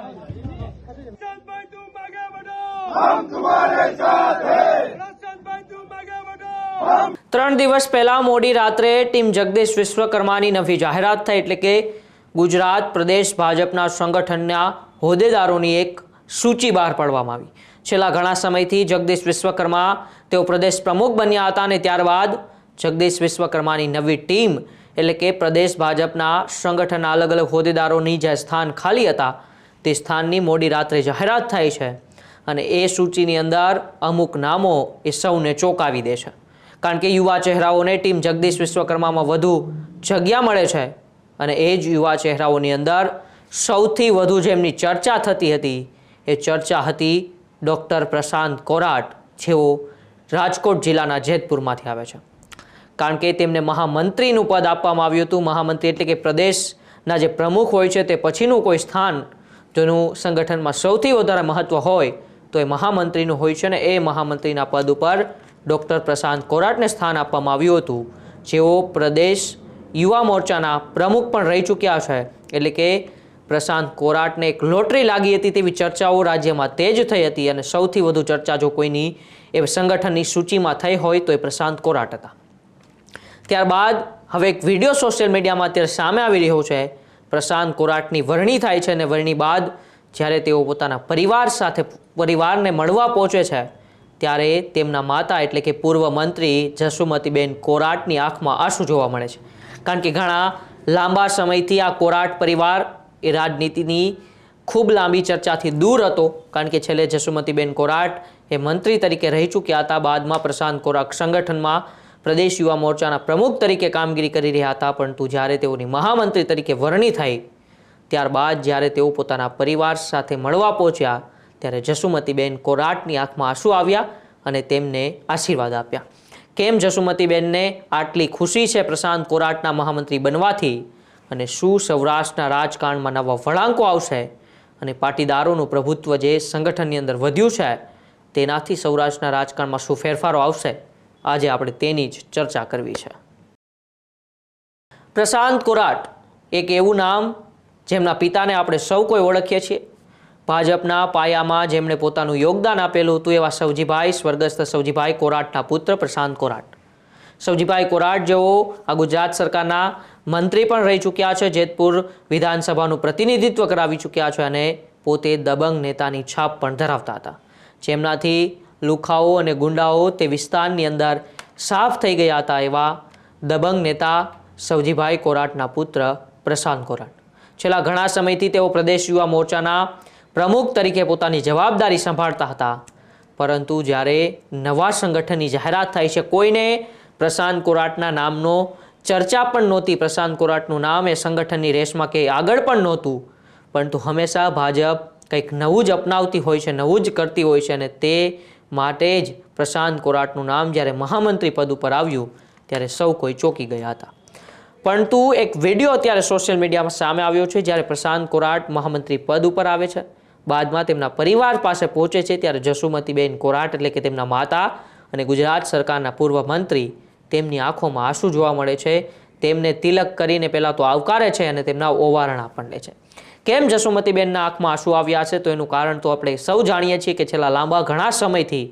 भाई तुम आगे बढ़ो, हम तुम्हारे साथ हैं। भाई तुम आगे बढ़ो। 3 દિવસ પહેલા મોડી રાત્રે ટીમ જગદીશ વિશ્વકર્માની નવી જાહેરાત થઈ, એટલે કે ગુજરાત પ્રદેશ ભાજપના સંગઠનના હોદ્દેદારોની એક સૂચિ બહાર પાડવામાં આવી। છેલ્લા ઘણા સમયથી જગદીશ વિશ્વકર્મા તેઓ પ્રદેશ પ્રમુખ બન્યા હતા અને ત્યારબાદ જગદીશ વિશ્વકર્માની નવી ટીમ એટલે કે પ્રદેશ ભાજપના સંગઠનના અલગ અલગ હોદ્દેદારોની જે સ્થાન ખાલી હતા તે સ્થાનની મોડી રાત્રે જાહેરાત થઈ છે અને એ સૂચિની અંદર અમુક નામો એ સૌને ચોંકાવી દે છે, કારણ કે યુવા ચહેરાઓને ટીમ જગદીશ વિશ્વકર્મામાં વધુ જગ્યા મળે છે અને એ જ યુવા ચહેરાઓની અંદર સૌથી વધુ જેમની ચર્ચા થતી હતી એ ચર્ચા હતી ડૉક્ટર પ્રશાંત કોરાટ, જેઓ રાજકોટ જિલ્લાના જેતપુરમાંથી આવે છે, કારણ કે તેમને મહામંત્રીનું પદ આપવામાં આવ્યું હતું। મહામંત્રી એટલે કે પ્રદેશના જે પ્રમુખ હોય છે તે પછીનું કોઈ સ્થાન જેનું સંગઠનમાં સૌથી વધારે મહત્ત્વ હોય તો એ મહામંત્રીનું હોય છે ને એ મહામંત્રીના પદ ઉપર ડૉક્ટર પ્રશાંત કોરાટને સ્થાન આપવામાં આવ્યું હતું, જેઓ પ્રદેશ યુવા મોરચાના પ્રમુખ પણ રહી ચૂક્યા છે। એટલે કે પ્રશાંત કોરાટને એક લોટરી લાગી હતી તેવી ચર્ચાઓ રાજ્યમાં તેજ થઈ હતી અને સૌથી વધુ ચર્ચા જો કોઈની એ સંગઠનની સૂચિમાં થઈ હોય તો એ પ્રશાંત કોરાટ હતા। ત્યારબાદ હવે એક વિડીયો સોશિયલ મીડિયામાં અત્યારે સામે આવી રહ્યો છે। પ્રશાંત કોરાટની વરણી થાય છે અને વરણી બાદ જ્યારે તેઓ પોતાના પરિવાર સાથે પરિવારને મળવા પહોંચે છે ત્યારે તેમના માતા એટલે કે પૂર્વ મંત્રી જસુમતીબેન કોરાટની આંખમાં આંસુ જોવા મળે છે, કારણ કે ઘણા લાંબા સમયથી આ કોરાટ પરિવાર એ રાજનીતિની ખૂબ લાંબી ચર્ચાથી દૂર હતો, કારણ કે છેલ્લે જસુમતીબેન કોરાટ એ મંત્રી તરીકે રહી ચૂક્યા હતા। બાદમાં પ્રશાંત કોરાટ સંગઠનમાં પ્રદેશ યુવા મોરચાના પ્રમુખ તરીકે કામગીરી કરી રહ્યા હતા, પરંતુ જ્યારે તેઓની મહામંત્રી તરીકે વરણી થઈ ત્યારબાદ જ્યારે તેઓ પોતાના પરિવાર સાથે મળવા પહોંચ્યા ત્યારે જસુમતીબેન કોરાટની આંખમાં આંસુ આવ્યા અને તેમને આશીર્વાદ આપ્યા। કેમ જસુમતીબેનને આટલી ખુશી છે પ્રશાંત કોરાટના મહામંત્રી બનવાથી અને શું સૌરાષ્ટ્રના રાજકારણમાં નવા વળાંકો આવશે અને પાટીદારોનું પ્રભુત્વ જે સંગઠનની અંદર વધ્યું છે તેનાથી સૌરાષ્ટ્રના રાજકારણમાં શું ફેરફારો આવશે, આજે આપણે તેની જ ચર્ચા કરવી છે। પ્રશાંત કોરાટ એક એવું નામ જેમના પિતાને આપણે સૌ કોઈ ઓળખીએ છીએ। ભાજપના પાયામાં જેમણે પોતાનું યોગદાન આપેલું હતું એવા સવજીભાઈ સ્વર્ગસ્થ સવજીભાઈ કોરાટના પુત્ર પ્રશાંત કોરાટ। સવજીભાઈ કોરાટ જેઓ આ ગુજરાત સરકારના મંત્રી પણ રહી ચૂક્યા છે, જેતપુર વિધાનસભાનું પ્રતિનિધિત્વ કરાવી ચૂક્યા છે અને પોતે દબંગ નેતાની છાપ પણ ધરાવતા હતા, જેમનાથી લુખાઓ અને ગુંડાઓ તે વિસ્તારની અંદર સાફ થઈ ગયા હતા। એવા દબંગ નેતા સવજીભાઈ કોરાટના પુત્ર પ્રશાંત કોરાટ છેલ્લા ઘણા સમયથી તેઓ પ્રદેશ યુવા મોરચાના પ્રમુખ તરીકે પોતાની જવાબદારી સંભાળતા હતા, પરંતુ જ્યારે નવા સંગઠનની જાહેરાત થાય છે કોઈને પ્રશાંત કોરાટના નામનો ચર્ચા પણ નહોતી। પ્રશાંત કોરાટનું નામ એ સંગઠનની રેસમાં કે આગળ પણ નહોતું, પરંતુ હંમેશા ભાજપ કંઈક નવું જ અપનાવતી હોય છે, નવું જ કરતી હોય છે અને તે માટે જ પ્રશાંત કોરાટનું નામ જ્યારે મહામંત્રી પદ ઉપર આવ્યું ત્યારે સૌ કોઈ ચોંકી ગયા હતા। પરંતુ એક વિડીયો અત્યારે સોશિયલ મીડિયામાં સામે આવ્યો છે, જ્યારે પ્રશાંત કોરાટ મહામંત્રી પદ ઉપર આવે છે, બાદમાં તેમના પરિવાર પાસે પહોંચે છે ત્યારે જસુમતીબેન કોરાટ એટલે કે તેમના માતા અને ગુજરાત સરકારના પૂર્વ મંત્રી તેમની આંખોમાં આંસુ જોવા મળે છે। તેમને તિલક કરીને પહેલાં તો આવકારે છે અને તેમના ઓવારણા પણ લે છે। કેમ જસુમતીબેનના આંખમાં આંસુ આવ્યા છે તો એનું કારણ તો આપણે સૌ જાણીએ છીએ કે છેલ્લા લાંબા ઘણા સમયથી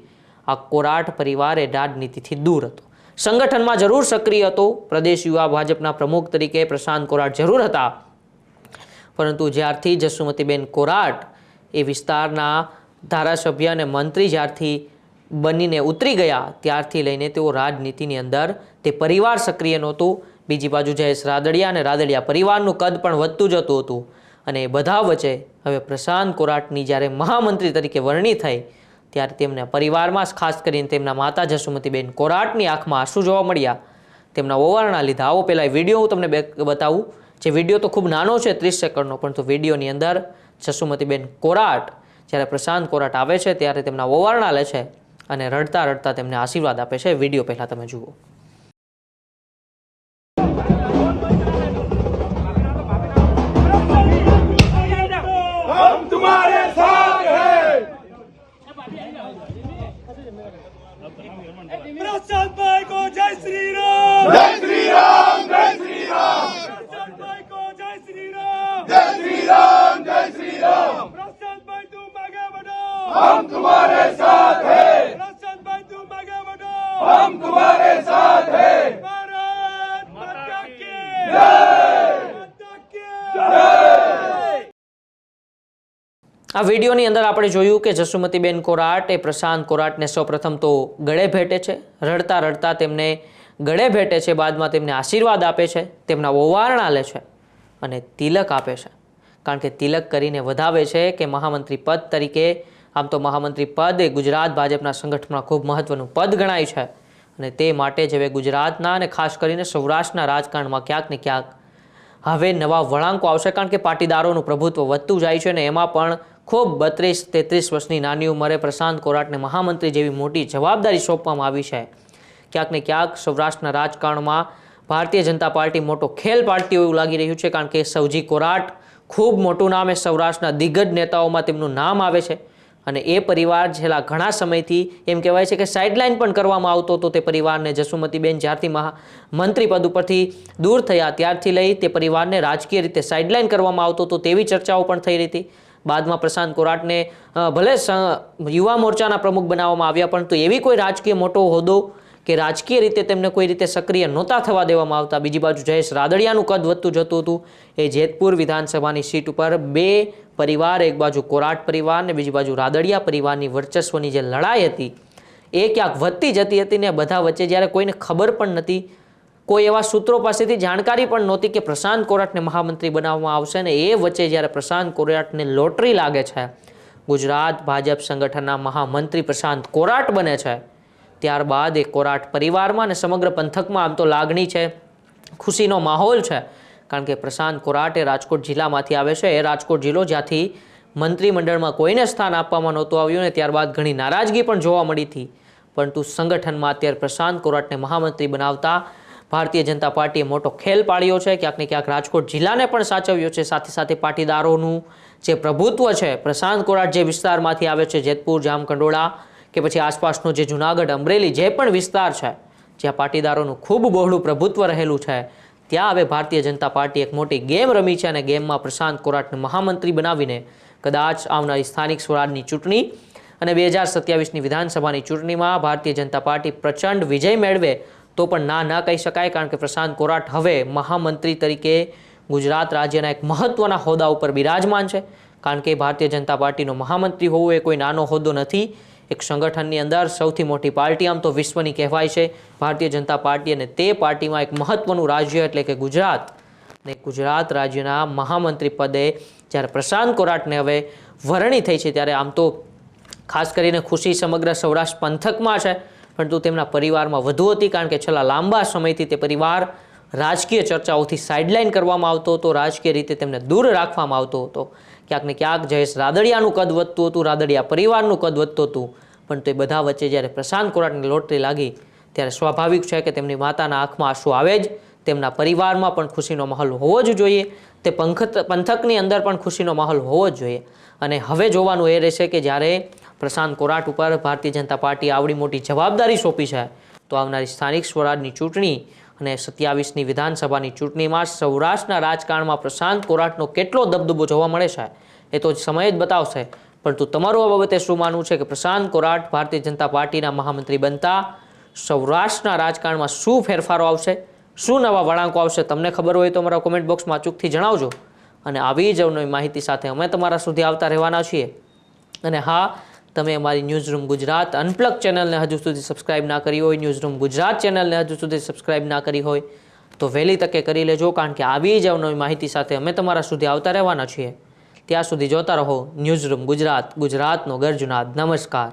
આ કોરાટ પરિવાર એ રાજનીતિથી દૂર હતો, સંગઠનમાં જરૂર સક્રિય હતો, પ્રદેશ યુવા ભાજપના પ્રમુખ તરીકે પ્રશાંત કોરાટ જરૂર હતા, પરંતુ જ્યારથી જસુમતીબેન કોરાટ એ વિસ્તારના ધારાસભ્ય અને મંત્રી જ્યારથી બનીને ઉતરી ગયા ત્યારથી લઈને તેઓ રાજનીતિની અંદર તે પરિવાર સક્રિય નહોતું। બીજી બાજુ જયેશ રાદડિયા અને રાદડિયા પરિવારનું કદ પણ વધતું જતું હતું અને એ બધા વચ્ચે હવે પ્રશાંત કોરાટની જ્યારે મહામંત્રી તરીકે વરણી થઈ ત્યારે તેમના પરિવારમાં ખાસ કરીને તેમના માતા જસુમતીબેન કોરાટની આંખમાં આંસુ જોવા મળ્યા, તેમના ઓવારણા લીધા। આવો પહેલાં એ વિડીયો હું તમને બતાવું, જે વિડીયો તો ખૂબ નાનો છે 30 સેકન્ડનો, પરંતુ વિડીયોની અંદર જસુમતીબેન કોરાટ જ્યારે પ્રશાંત કોરાટ આવે છે ત્યારે તેમના ઓવારણા લે છે અને રડતા રડતા તેમને આશીર્વાદ આપે છે। વિડીયો પહેલાં તમે જુઓ। हम तुम्हारे साथ हैं। प्रशांत भाई को जय श्री राम, जय श्री राम, जय श्री राम। प्रशांत भाई को जय श्री राम, जय श्री राम, जय श्री राम। हम तुम्हारे साथ हैं प्रशांत भाई तुम आगे बढ़ो हम तुम्हारे साथ हैं भारत माता की जय माता की जय આ વિડીયોની અંદર આપણે જોયું કે જસુમતીબેન કોરાટ એ પ્રશાંત કોરાટને સૌપ્રથમ તો ગળે ભેટે છે, રડતા રડતા તેમને ગળે ભેટે છે, બાદમાં તેમને આશીર્વાદ આપે છે, તેમના ઓવારણા લે છે અને તિલક આપે છે. કારણ કે તિલક કરીને વધાવે છે કે મહામંત્રી પદ તરીકે, આમ તો મહામંત્રી પદ એ ગુજરાત ભાજપના સંગઠનમાં ખૂબ મહત્વનું પદ ગણાય છે અને તે માટે જ હવે ગુજરાતના અને ખાસ કરીને સૌરાષ્ટ્રના રાજકારણમાં ક્યાંક ને ક્યાંક હવે નવા વળાંકો આવશે. કારણ કે પાટીદારોનું પ્રભુત્વ વધતું જાય છે અને એમાં પણ ખૂબ 32-33 વર્ષની નાની ઉંમરે પ્રશાંત કોરાટને મહામંત્રી જેવી મોટી જવાબદારી સોંપવામાં આવી છે. ક્યાંક ને ક્યાંક સૌરાષ્ટ્રના રાજકારણમાં ભારતીય જનતા પાર્ટી મોટો ખેલ પાડતી હોય એવું લાગી રહ્યું છે. કારણ કે સૌજી કોરાટ ખૂબ મોટું નામ, એ સૌરાષ્ટ્રના દિગ્ગજ નેતાઓમાં તેમનું નામ આવે છે અને એ પરિવાર છેલ્લા ઘણા સમયથી એમ કહેવાય છે કે સાઇડલાઇન પણ કરવામાં આવતો હતો. તે પરિવારને જસુમતીબેન જ્યારથી મંત્રી પદ ઉપરથી દૂર થયા ત્યારથી લઈ તે પરિવારને રાજકીય રીતે સાઇડલાઇન કરવામાં આવતો હતો તેવી ચર્ચાઓ પણ થઈ રહી હતી. બાદમાં પ્રશાંત કોરાટને ભલે યુવા મોરચાના પ્રમુખ બનાવવામાં આવ્યા, પરંતુ એવી કોઈ રાજકીય મોટો હોદ્દો કે રાજકીય રીતે તેમને કોઈ રીતે સક્રિય નહોતા થવા દેવામાં આવતા. બીજી બાજુ જયેશ રાદડિયાનું કદ વધતું જતું હતું. એ જેતપુર વિધાનસભાની સીટ ઉપર બે પરિવાર, એક બાજુ કોરાટ પરિવાર અને બીજી બાજુ રાદડિયા પરિવારની વર્ચસ્વની જે લડાઈ હતી એ ક્યાંક વધતી જતી હતી ને બધા વચ્ચે જ્યારે કોઈને ખબર પણ નથી, કોઈ એવા સૂત્રો પાસેથી જાણકારી પણ નહોતી કે પ્રશાંત કોરાટને મહામંત્રી બનાવવામાં આવશે ને એ વચ્ચે જ્યારે પ્રશાંત કોરાટને લોટરી લાગે છે, ગુજરાત ભાજપ સંગઠનના મહામંત્રી પ્રશાંત કોરાટ બને છે, ત્યારબાદ એ કોરાટ પરિવારમાં અને સમગ્ર પંથકમાં આમ તો લાગણી છે, ખુશીનો માહોલ છે. કારણ કે પ્રશાંત કોરાટ એ રાજકોટ જિલ્લામાંથી આવે છે. એ રાજકોટ જિલ્લો જ્યાંથી મંત્રીમંડળમાં કોઈને સ્થાન આપવામાં નહોતું આવ્યું ને ત્યારબાદ ઘણી નારાજગી પણ જોવા મળી હતી. પરંતુ સંગઠનમાં અત્યારે પ્રશાંત કોરાટને મહામંત્રી બનાવતા ભારતીય જનતા પાર્ટીએ મોટો ખેલ પાડ્યો છે. ક્યાંક ને ક્યાંક રાજકોટ જિલ્લાને પણ સાચવ્યો છે. સાથે સાથે પાટીદારોનું જે પ્રભુત્વ છે, પ્રશાંત કોરાટ જે વિસ્તારમાંથી આવે છે, જેતપુર, જામકંડોળા કે પછી આસપાસનો જે જુનાગઢ, અમરેલી જે પણ વિસ્તાર છે જ્યાં પાટીદારોનું ખૂબ બહોળું પ્રભુત્વ રહેલું છે, ત્યાં હવે ભારતીય જનતા પાર્ટી એક મોટી ગેમ રમી છે અને ગેમમાં પ્રશાંત કોરાટને મહામંત્રી બનાવીને કદાચ આવનારી સ્થાનિક સ્વરાજની ચૂંટણી અને 2027ની વિધાનસભાની ચૂંટણીમાં ભારતીય જનતા પાર્ટી પ્રચંડ વિજય મેળવે તો પણ ના કહી શકાય. કારણ કે પ્રશાંત કોરાટ હવે મહામંત્રી તરીકે ગુજરાત રાજ્યના એક મહત્વના હોદ્દા ઉપર બિરાજમાન છે. કારણ કે ભારતીય જનતા પાર્ટીનો મહામંત્રી હોવું એ કોઈ નાનો હોદ્દો નથી. એક સંગઠનની અંદર સૌથી મોટી પાર્ટી આમ તો વિશ્વની કહેવાય છે ભારતીય જનતા પાર્ટી, અને તે પાર્ટીમાં એક મહત્વનું રાજ્ય એટલે કે ગુજરાત, અને ગુજરાત રાજ્યના મહામંત્રી પદે જ્યારે પ્રશાંત કોરાટને હવે વરણી થઈ છે ત્યારે આમ તો ખાસ કરીને ખુશી સમગ્ર સૌરાષ્ટ્ર પંથકમાં છે, પરંતુ તેમના પરિવારમાં વધુ હતી. કારણ કે છેલ્લા લાંબા સમયથી તે પરિવાર રાજકીય ચર્ચાઓથી સાઇડલાઇન કરવામાં આવતો હતો, રાજકીય રીતે તેમને દૂર રાખવામાં આવતો હતો. ક્યાંક ને ક્યાંક જયેશ રાદડિયાનું કદ વધતું હતું, રાદડિયા પરિવારનું કદ વધતું હતું, પણ તે બધા વચ્ચે જ્યારે પ્રશાંત કોરાટની લોટરી લાગી ત્યારે સ્વાભાવિક છે કે તેમની માતાના આંખમાં આંસુ આવે જ. તેમના પરિવારમાં પણ ખુશીનો માહોલ હોવો જ જોઈએ, તે પંથકની અંદર પણ ખુશીનો માહોલ હોવો જ જોઈએ. અને હવે જોવાનું એ રહેશે કે જ્યારે પ્રશાંત કોરાટ ઉપર ભારતીય જનતા પાર્ટી આવડી મોટી જવાબદારી સોંપી છે તો આવનારી સ્થાનિક સ્વરાજની ચૂંટણી અને 27ની વિધાનસભાની ચૂંટણીમાં સૌરાષ્ટ્રના રાજકારણમાં પ્રશાંત કોરાટનો કેટલો દબદબો જોવા મળે છે એ તો સમય જ બતાવશે. પરંતુ તમારું આ બાબતે શું માનવું છે કે પ્રશાંત કોરાટ ભારતીય જનતા પાર્ટીના મહામંત્રી બનતા સૌરાષ્ટ્રના રાજકારણમાં શું ફેરફારો આવશે, શું નવા વળાંકો આવશે? તમને ખબર હોય તો અમારા કોમેન્ટ બોક્સમાં અચૂકથી જણાવજો. અને આવી જ નવી માહિતી સાથે અમે તમારા સુધી આવતા રહેવાના છીએ. અને હા, તમે અમારી ન્યૂઝરૂમ ગુજરાત અનપ્લગ ચેનલને હજુ સુધી સબસ્ક્રાઇબ ના કરી હોય, ન્યૂઝરૂમ ગુજરાત ચેનલને હજુ સુધી સબસ્ક્રાઇબ ના કરી હોય તો વહેલી તકે કરી લેજો. કારણ કે આવી જ નવી માહિતી સાથે અમે તમારા સુધી આવતા રહેવાના છીએ. ત્યાં સુધી જોતા રહો ન્યૂઝરૂમ ગુજરાત, ગુજરાતનો ગર્જનાદ. નમસ્કાર.